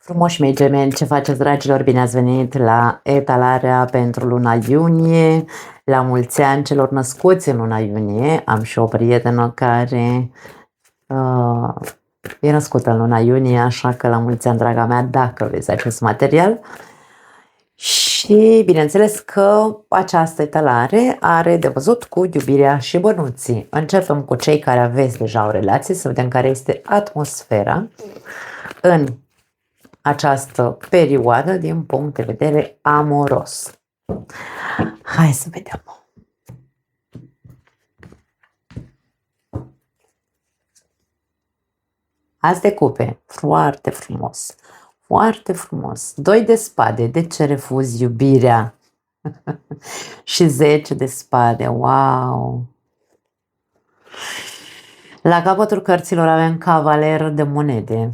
Frumoși mei gemeni, ce faceți, dragilor? Bine ați venit la etalarea pentru luna iunie. La mulți ani celor născuți în luna iunie. Am și o prietenă care e născută în luna iunie, așa că la mulți ani, draga mea, dacă vezi acest material. Și bineînțeles că această etalare are de văzut cu iubirea și bănuții. Începem cu cei care aveți deja o relație, să vedem care este atmosfera în această perioadă din punct de vedere amoros. Hai să vedem. As de cupe, foarte frumos, foarte frumos. 2 de spade, de ce refuzi iubirea? Și 10 de spade, wow! La capătul cărților avem cavaler de monede.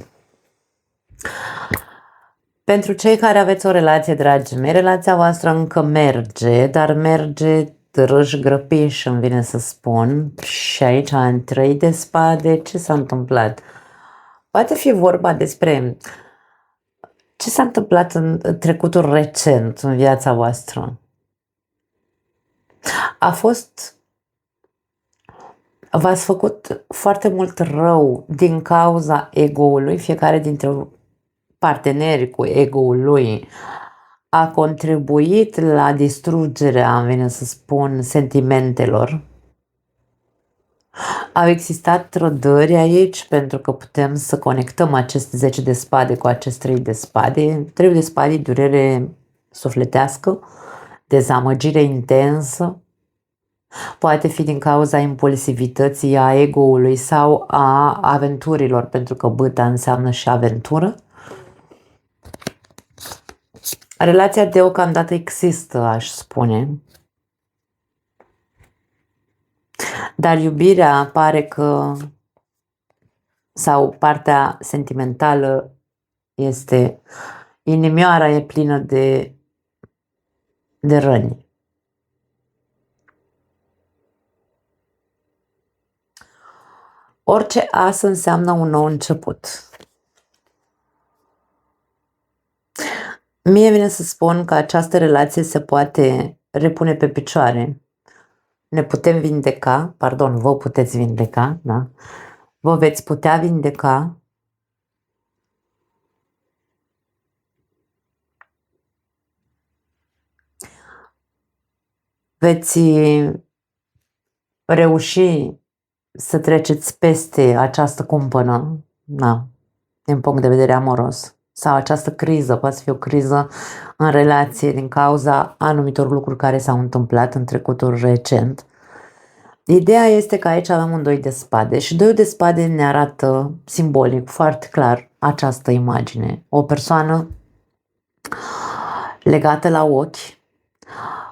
Pentru cei care aveți o relație, dragii mei, relația voastră încă merge, dar merge târâș grăpiș, îmi vine să spun. Și aici, în 3 de spade, ce s-a întâmplat? Poate fi vorba despre ce s-a întâmplat în trecutul recent, în viața voastră. V-ați făcut foarte mult rău din cauza ego-ului, fiecare dintre parteneri cu ego-ul lui a contribuit la distrugerea, îmi vine să spun, sentimentelor. Au existat trădări aici, pentru că putem să conectăm acest 10 de spade cu acest 3 de spade. 3 de spade, durere sufletească, dezamăgire intensă, poate fi din cauza impulsivității, a ego-ului sau a aventurilor, pentru că bâta înseamnă și aventură. Relația deocamdată există, aș spune. Dar iubirea pare că, sau partea sentimentală este, inimioara e plină de răni. Orice as înseamnă un nou început. Mie vine să spun că această relație se poate repune pe picioare. Ne putem vindeca, pardon, vă puteți vindeca, da? Vă veți putea vindeca. Veți reuși să treceți peste această cumpănă, da, din punct de vedere amoros. Sau această criză, poate fi o criză în relație din cauza anumitor lucruri care s-au întâmplat în trecutul recent. Ideea este că aici avem un 2 de spade și 2 de spade ne arată simbolic, foarte clar, această imagine. O persoană legată la ochi,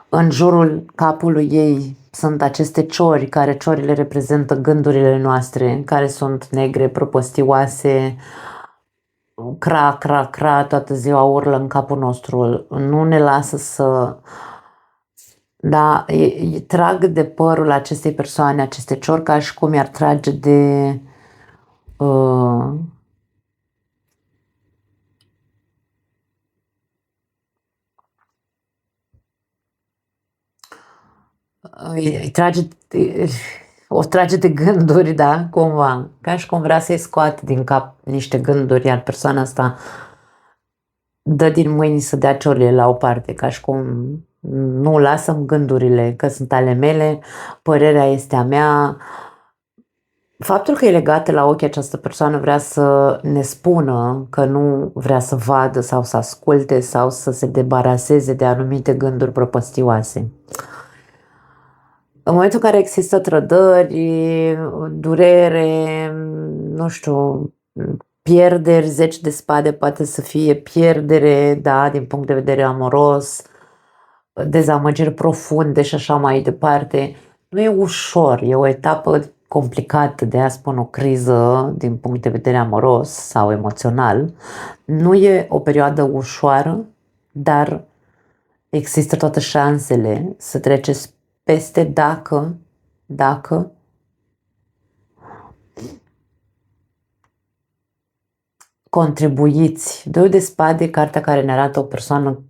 în jurul capului ei sunt aceste ciori, care ciorile reprezintă gândurile noastre, care sunt negre, propostioase, cra, cra, cra, toată ziua urlă în capul nostru, nu ne lasă să... Da, trag de părul acestei persoane, aceste ciori, ca și cum i-ar trage de... o trage de gânduri, da, cumva, ca și cum vrea să-i scoată din cap niște gânduri, iar persoana asta dă din mâini să dea ciorile la o parte, ca și cum nu lasă-mi gândurile, că sunt ale mele, părerea este a mea. Faptul că e legată la ochi această persoană vrea să ne spună că nu vrea să vadă sau să asculte sau să se debaraseze de anumite gânduri prăpăstioase. În momentul în care există trădări, durere, nu știu, pierderi, 10 de spade poate să fie pierdere, da, din punct de vedere amoros, dezamăgiri profunde și așa mai departe. Nu e ușor, e o etapă complicată, de a spun o criză din punct de vedere amoros sau emoțional. Nu e o perioadă ușoară, dar există toate șansele să treceți peste dacă contribuiți. Doiul de spade, cartea care ne arată o persoană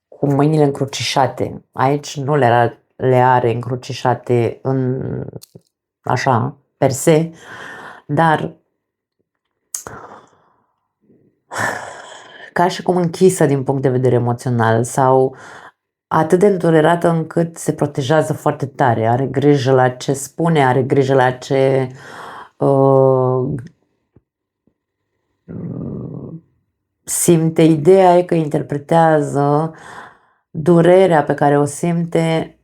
cu mâinile încrucișate. Aici nu le are încrucișate în așa, per se, dar ca și cum închisă din punct de vedere emoțional sau atât de îndulerată încât se protejează foarte tare, are grijă la ce spune, are grijă la ce simte. Ideea e că interpretează durerea pe care o simte,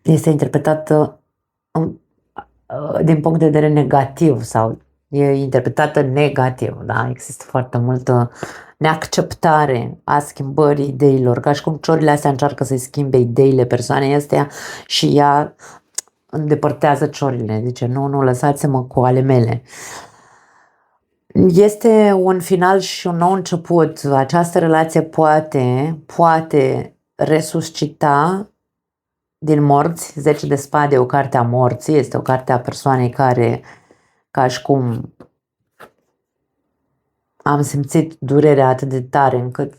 este interpretată din punct de vedere negativ sau e interpretată negativ, da? Există foarte multă neacceptare a schimbării ideilor, ca și cum ciorile astea încearcă să-i schimbe ideile persoanei astea și ea îndepărtează ciorile, zice nu, lăsați-mă cu ale mele. Este un final și un nou început. Această relație poate resuscita din morți. 10 de spade e o carte a morții, este o carte a persoanei care, ca și cum am simțit durerea atât de tare încât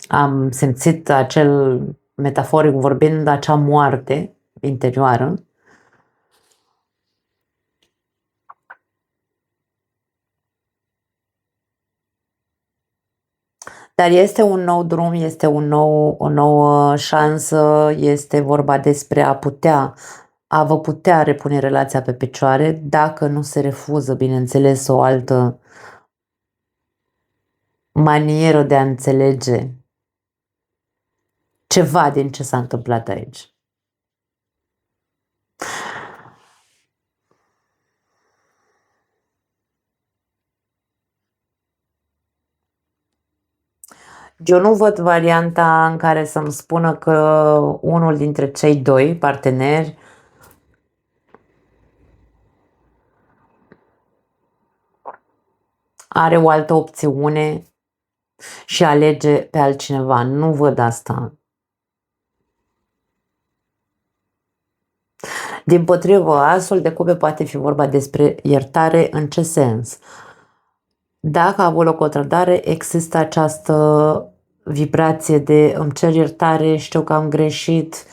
am simțit acel, metaforic vorbind, acea moarte interioară. Dar este un nou drum, este o nouă șansă, este vorba despre a vă putea repune relația pe picioare, dacă nu se refuză, bineînțeles, o altă manieră de a înțelege ceva din ce s-a întâmplat aici. Eu nu văd varianta în care să-mi spună că unul dintre cei doi parteneri are o altă opțiune și alege pe altcineva. Nu văd asta. Dimpotrivă, asul de cupe poate fi vorba despre iertare. În ce sens? Dacă a avut loc o trădare, există această vibrație de îmi cer iertare, știu că am greșit,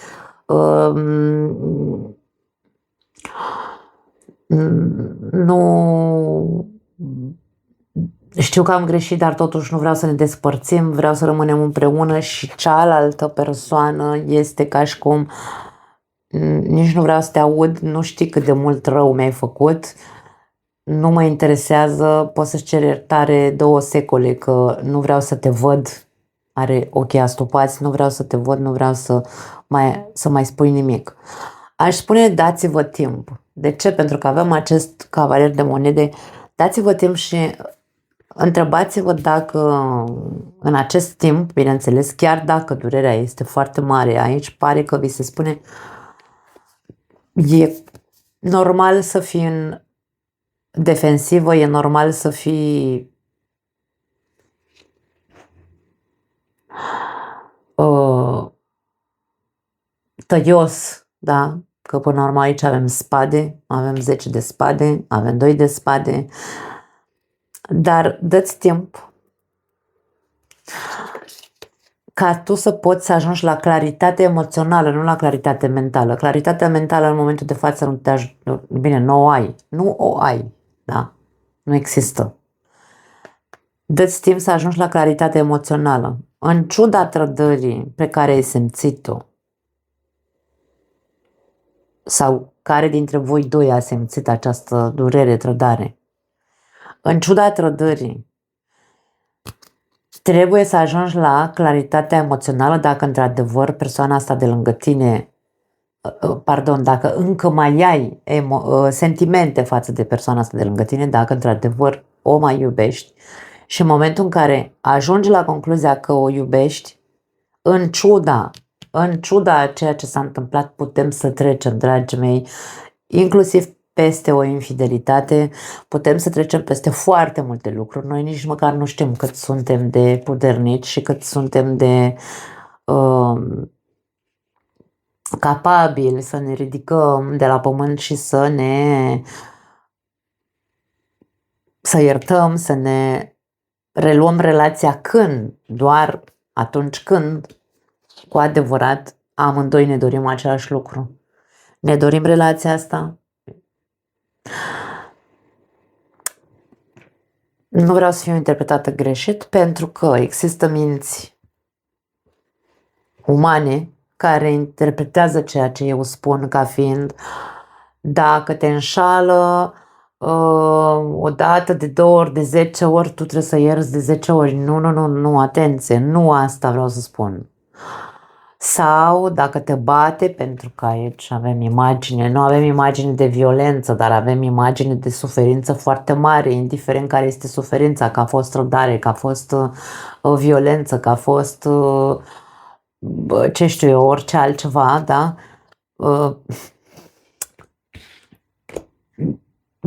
nu știu că am greșit, dar totuși nu vreau să ne despărțim, vreau să rămânem împreună și cealaltă persoană este ca și cum nici nu vreau să te aud, nu știi cât de mult rău mi-ai făcut, nu mă interesează, poți să-ți cer iertare 2 secole că nu vreau să te văd, are ochii astupați, nu vreau să te văd, nu vreau să mai spui nimic. Aș spune dați-vă timp. De ce? Pentru că avem acest cavalier de monede, dați-vă timp și întrebați-vă dacă în acest timp, bineînțeles, chiar dacă durerea este foarte mare, aici pare că vi se spune e normal să fii în defensivă, e normal să fii tăios, da? Că până la urmă aici avem spade, avem 10 de spade, avem 2 de spade, dar dă-ți timp ca tu să poți să ajungi la claritate emoțională, nu la claritate mentală. Claritatea mentală în momentul de față nu te ajută, bine, nu o ai, da? Nu există. Dă-ți timp să ajungi la claritate emoțională. În ciuda trădării pe care ai simțit-o, sau care dintre voi doi a simțit această durere, trădare, în ciuda trădării, trebuie să ajungi la claritatea emoțională dacă într-adevăr persoana asta de lângă tine, dacă încă mai ai sentimente față de persoana asta de lângă tine, dacă într-adevăr o mai iubești și în momentul în care ajungi la concluzia că o iubești, în ciuda a ceea ce s-a întâmplat, putem să trecem, dragii mei, inclusiv peste o infidelitate, putem să trecem peste foarte multe lucruri. Noi nici măcar nu știm cât suntem de puternici și cât suntem de capabili să ne ridicăm de la pământ și să ne să iertăm, să ne reluăm relația când? Doar atunci când cu adevărat amândoi ne dorim același lucru. Ne dorim relația asta? Nu vreau să fiu interpretată greșit, pentru că există minți umane care interpretează ceea ce eu spun ca fiind: dacă te înșală o dată, de 2 ori, de 10 ori, tu trebuie să ierți de 10 ori. Nu, atenție, nu asta vreau să spun. Sau dacă te bate, pentru că aici avem imagine, nu avem imagine de violență, dar avem imagine de suferință foarte mare, indiferent care este suferința, că a fost trădare, că a fost violență, că a fost, ce știu eu, orice altceva, da?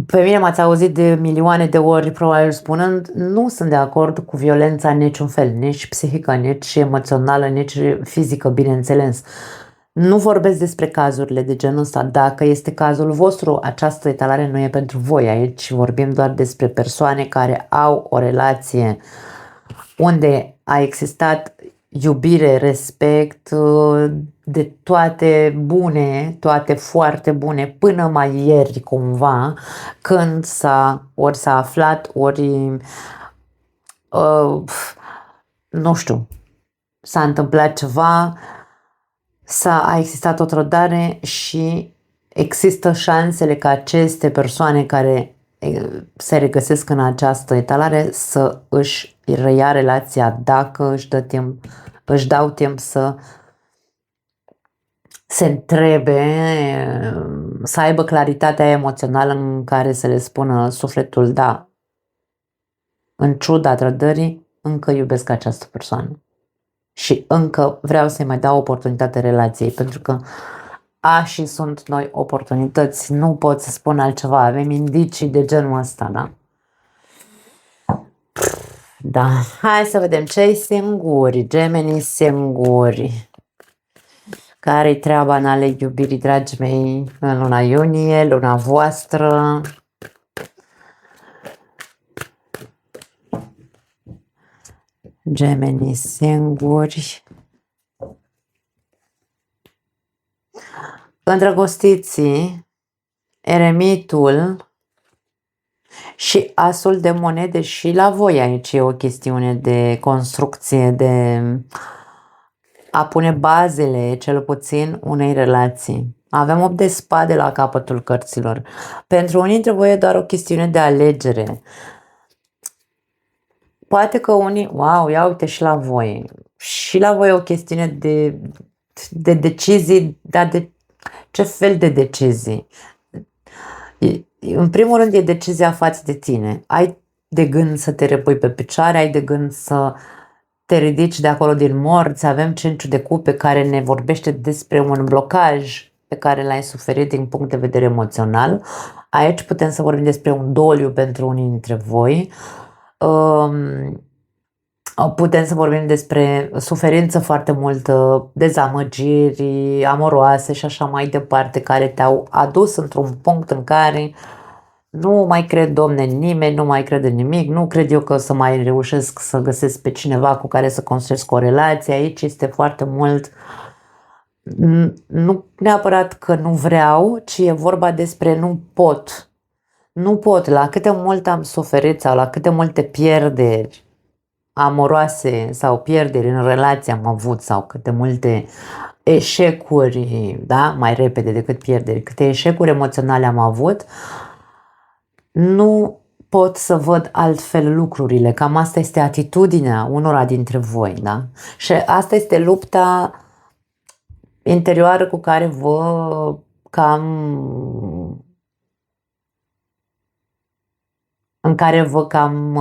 Pe mine m-ați auzit de milioane de ori probabil spunând: nu sunt de acord cu violența în niciun fel, nici psihică, nici emoțională, nici fizică, bineînțeles. Nu vorbesc despre cazurile de genul ăsta. Dacă este cazul vostru, această etalare nu e pentru voi. Aici vorbim doar despre persoane care au o relație unde a existat iubire, respect, de toate bune, toate foarte bune, până mai ieri cumva, când ori s-a aflat, ori nu știu, s-a întâmplat ceva, a existat o trădare și există șansele ca aceste persoane care se regăsesc în această etalare să își reia relația dacă își dau timp să se întrebe, să aibă claritatea emoțională în care să le spună sufletul: da, în ciuda trădării, încă iubesc această persoană și încă vreau să-i mai dau oportunitate relației, pentru că și sunt noi oportunități, nu pot să spun altceva, avem indicii de genul ăsta, da? Da, hai să vedem ce-i singuri, Gemeni singuri. Care-i treaba în ale iubirii, dragii mei, în luna iunie, luna voastră? Gemeni singuri. Îndrăgostiții, eremitul și asul de monede. Și la voi aici e o chestiune de construcție, de a pune bazele, cel puțin, unei relații. Avem 8 de spade la capătul cărților. Pentru unii dintre voi e doar o chestiune de alegere. Poate că unii, wow, ia uite și la voi. Și la voi e o chestiune de decizii, dar de ce fel de decizii? În primul rând e decizia față de tine. Ai de gând să te repui pe picioare, ai de gând să te ridici de acolo din morți. Avem 5 de cupe care ne vorbește despre un blocaj pe care l-ai suferit din punct de vedere emoțional. Aici putem să vorbim despre un doliu pentru unii dintre voi. Putem să vorbim despre suferință foarte multă, dezamăgiri amoroase și așa mai departe, care te-au adus într-un punct în care nu mai cred, Domne, în nimeni, nu mai cred în nimic, nu cred eu că o să mai reușesc să găsesc pe cineva cu care să construiesc o relație. Aici este foarte mult, nu neapărat că nu vreau, ci e vorba despre nu pot. Nu pot, la câte mult am suferit sau la câte multe pierderi amoroase sau pierderi în relație am avut, sau câte multe eșecuri, da, mai repede decât pierderi, câte eșecuri emoționale am avut, nu pot să văd altfel lucrurile. Cam asta este atitudinea unora dintre voi, da? Și asta este lupta interioară cu care în care vă cam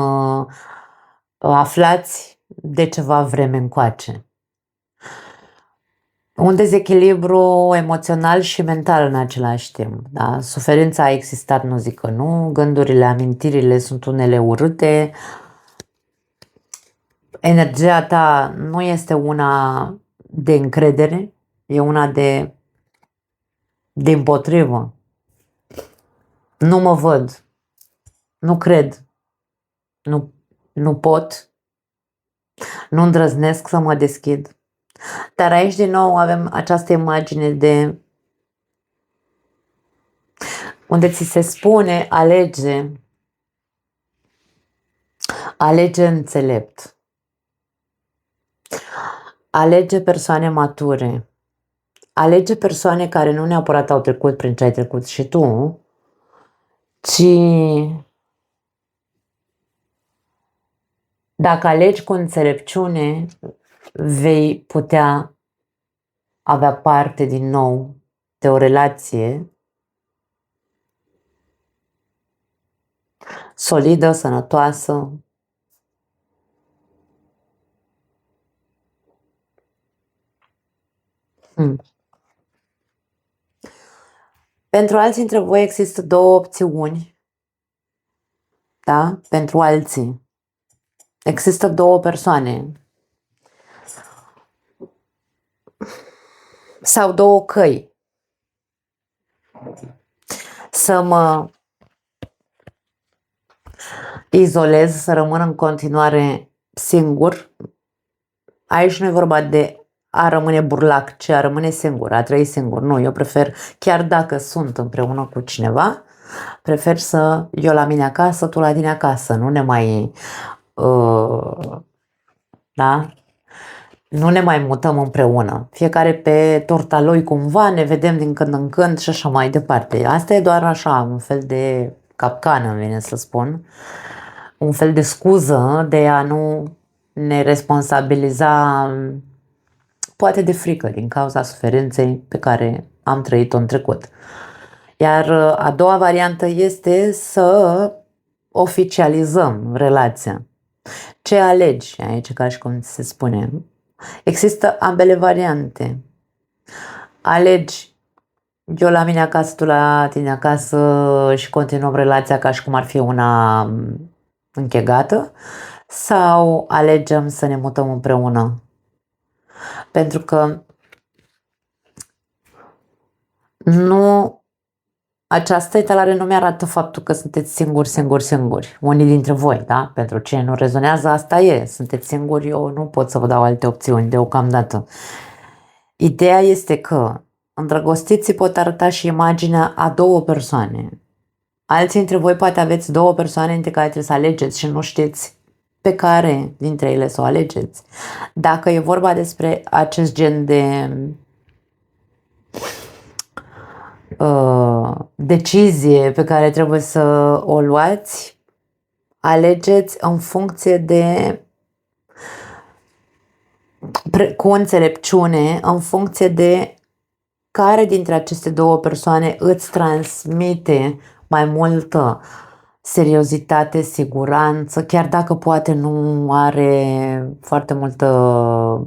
aflați de ceva vreme încoace. Un dezechilibru emoțional și mental în același timp. Da? Suferința a existat, nu zic că nu, gândurile, amintirile sunt unele urâte, energia ta nu este una de încredere, e una de împotrivă. Nu mă văd, nu cred, nu pot, nu îndrăznesc să mă deschid. Dar aici din nou avem această imagine de unde ți se spune alege înțelept, alege persoane mature, alege persoane care nu neapărat au trecut prin ce ai trecut și tu, ci dacă alegi cu înțelepciune, vei putea avea parte din nou de o relație solidă, sănătoasă. Pentru alții dintre voi există două opțiuni, da? Pentru alții există două persoane sau două căi. Să mă izolez, să rămân în continuare singur. Aici nu e vorba de a rămâne burlac, ci a rămâne singur, a trăi singur. Nu, eu prefer, chiar dacă sunt împreună cu cineva, prefer să eu la mine acasă, tu la tine acasă. Nu ne mai da? Nu ne mai mutăm împreună. Fiecare pe torta lui cumva, ne vedem din când în când și așa mai departe. Asta e doar așa, un fel de capcană, îmi vine să spun. Un fel de scuză de a nu ne responsabiliza, poate de frică, din cauza suferinței pe care am trăit-o în trecut. Iar a doua variantă este să oficializăm relația. Ce alegi aici, ca și cum se spune? Există ambele variante. Alegi eu la mine acasă, tu la tine acasă și continuăm relația ca și cum ar fi una închegată, sau alegem să ne mutăm împreună? Pentru că nu, această etalare nu mi-arată faptul că sunteți singuri. Unii dintre voi, da? Pentru cine nu rezonează, asta e. Sunteți singuri, eu nu pot să vă dau alte opțiuni deocamdată. Ideea este că îndrăgostiții pot arăta și imaginea a două persoane. Alții dintre voi poate aveți două persoane între care trebuie să alegeți și nu știți pe care dintre ele să o alegeți. Dacă e vorba despre acest gen de decizie pe care trebuie să o luați, alegeți în funcție de cu înțelepciune, în funcție de care dintre aceste două persoane îți transmite mai multă seriozitate, siguranță, chiar dacă poate nu are foarte multă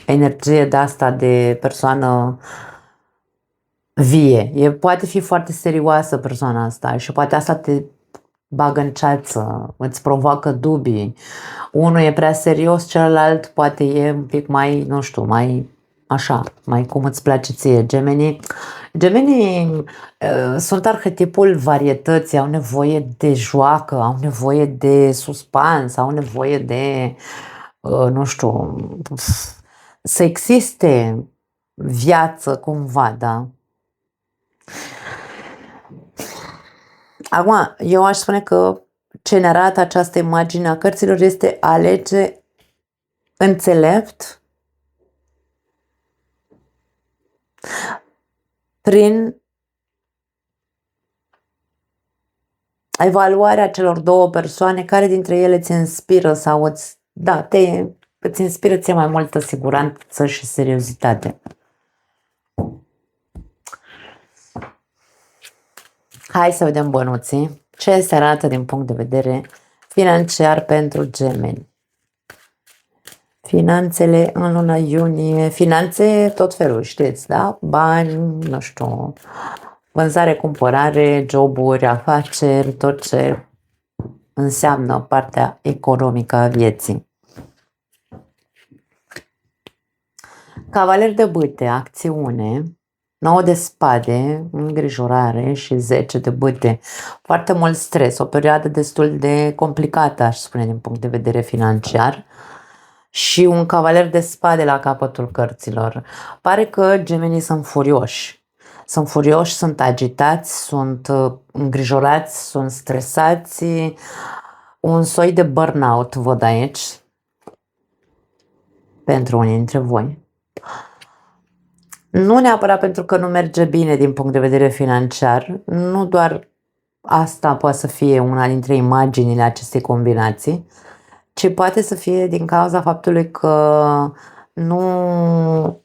energie de asta de persoană vie. Poate fi foarte serioasă persoana asta și poate asta te bagă în ceață, îți provoacă dubii. Unul e prea serios, celălalt poate e un pic mai, nu știu, mai așa, mai cum îți place ție. Gemenii sunt arhetipul varietății, au nevoie de joacă, au nevoie de suspans, au nevoie de, nu știu, să existe viață cumva, da? Acum, eu aș spune că ce ne arată această imagine a cărților este alege înțelept prin evaluarea celor două persoane, care dintre ele îți inspiră sau îți inspiră ție mai multă siguranță și seriozitate. Hai să vedem bănuții. Ce se arată din punct de vedere financiar pentru gemeni? Finanțele în luna iunie, finanțe tot felul, știți, da? Bani, nu știu, vânzare, cumpărare, joburi, afaceri, tot ce înseamnă partea economică a vieții. Cavaler de bâte, acțiune, 9 de spade, îngrijorare și 10 de bâte. Foarte mult stres, o perioadă destul de complicată, aș spune, din punct de vedere financiar. Și un cavaler de spade la capătul cărților. Pare că gemenii sunt furioși. Sunt furioși, sunt agitați, sunt îngrijorați, sunt stresați. Un soi de burnout văd aici pentru unii dintre voi. Nu neapărat pentru că nu merge bine din punct de vedere financiar, nu doar asta poate să fie una dintre imaginile acestei combinații, ci poate să fie din cauza faptului că nu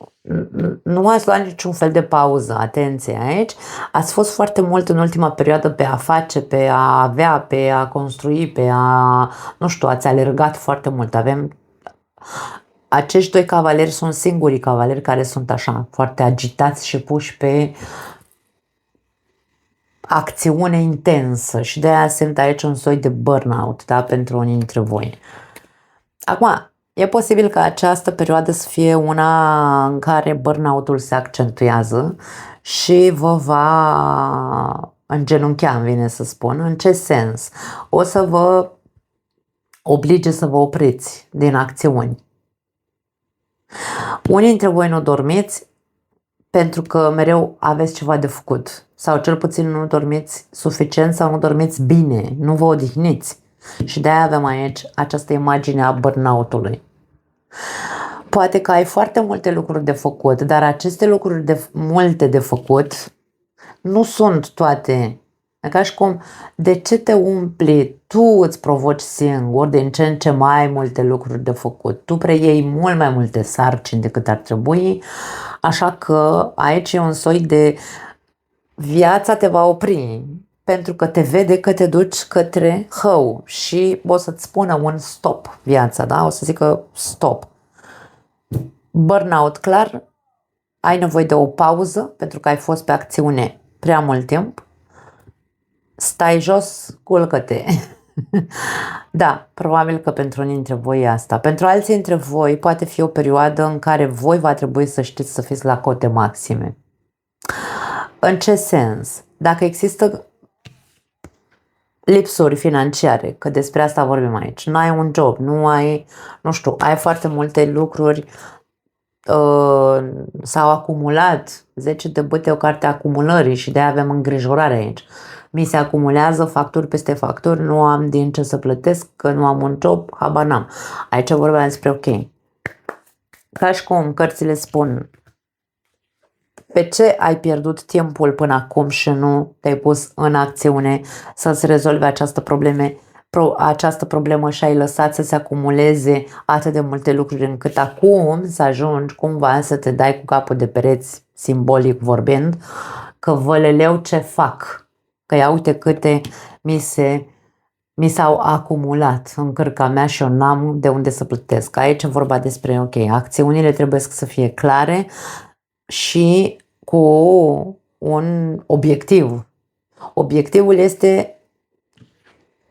ați luat niciun fel de pauză. Atenție aici, ați fost foarte mult în ultima perioadă pe a face, pe a avea, pe a construi, pe a, nu știu, ați alergat foarte mult. Acești doi cavaleri sunt singurii cavaleri care sunt așa, foarte agitați și puși pe acțiune intensă și de aia simt aici un soi de burnout, da, pentru unii dintre voi. Acum, e posibil ca această perioadă să fie una în care burnout-ul se accentuează și vă va îngenunchea, îmi vine să spun. În ce sens? O să vă oblige să vă opriți din acțiuni. Unii dintre voi nu dormiți pentru că mereu aveți ceva de făcut sau cel puțin nu dormiți suficient sau nu dormiți bine, nu vă odihniți. Și de-aia avem aici această imagine a burnout-ului. Poate că ai foarte multe lucruri de făcut, dar aceste lucruri multe de făcut nu sunt toate. Ca și cum, de ce te umpli? Tu îți provoci singur din ce în ce mai multe lucruri de făcut. Tu preiei mult mai multe sarcini decât ar trebui, așa că aici e un soi de viața te va opri pentru că te vede că te duci către hău și o să-ți spună un stop viața, da? O să zică stop. Burnout, clar, ai nevoie de o pauză pentru că ai fost pe acțiune prea mult timp. Stai jos, culcă-te. Da, probabil că pentru unii dintre voi e asta. Pentru alții dintre voi poate fi o perioadă în care voi va trebui să știți să fiți la cote maxime. În ce sens? Dacă există lipsuri financiare, că despre asta vorbim aici, nu ai un job, nu știu, ai foarte multe lucruri, s-au acumulat, 10 de bâte, o carte a acumulării și de-aia avem îngrijorare aici. Mi se acumulează facturi peste facturi, nu am din ce să plătesc, că nu am un job, habar n-am. Aici vorbeam despre ok. Ca și cum cărțile spun, pe ce ai pierdut timpul până acum și nu te-ai pus în acțiune să-ți rezolvi această problemă și ai lăsat să se acumuleze atât de multe lucruri încât acum să ajungi cumva să te dai cu capul de pereți, simbolic vorbind, că văleleu ce fac, că ia uite câte mi s-au acumulat în cărca mea și eu n-am de unde să plătesc. Aici e vorba despre, ok, acțiunile trebuie să fie clare și cu un obiectiv. Obiectivul este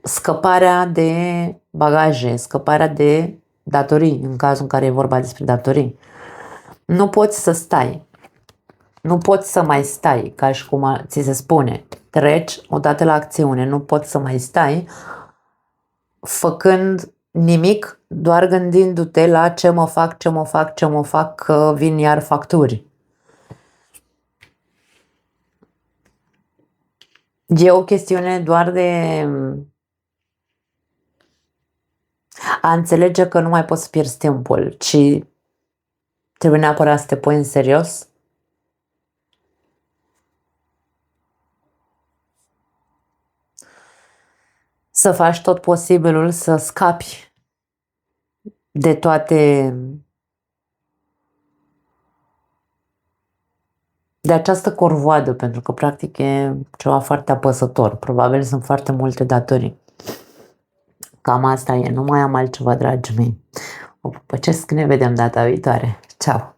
scăparea de bagaje, scăparea de datorii, în cazul în care e vorba despre datorii. Nu poți să stai, nu poți să mai stai, ca și cum ți se spune, treci odată la acțiune, nu poți să mai stai făcând nimic, doar gândindu-te la ce mă fac, că vin iar facturi. E o chestiune doar de a înțelege că nu mai poți să pierzi timpul, ci trebuie neapărat să te pui în serios. Să faci tot posibilul să scapi de această corvoadă, pentru că practic e ceva foarte apăsător. Probabil sunt foarte multe datorii. Cam asta e, nu mai am altceva, dragii mei. O pupăcesc, ne vedem data viitoare. Ceau!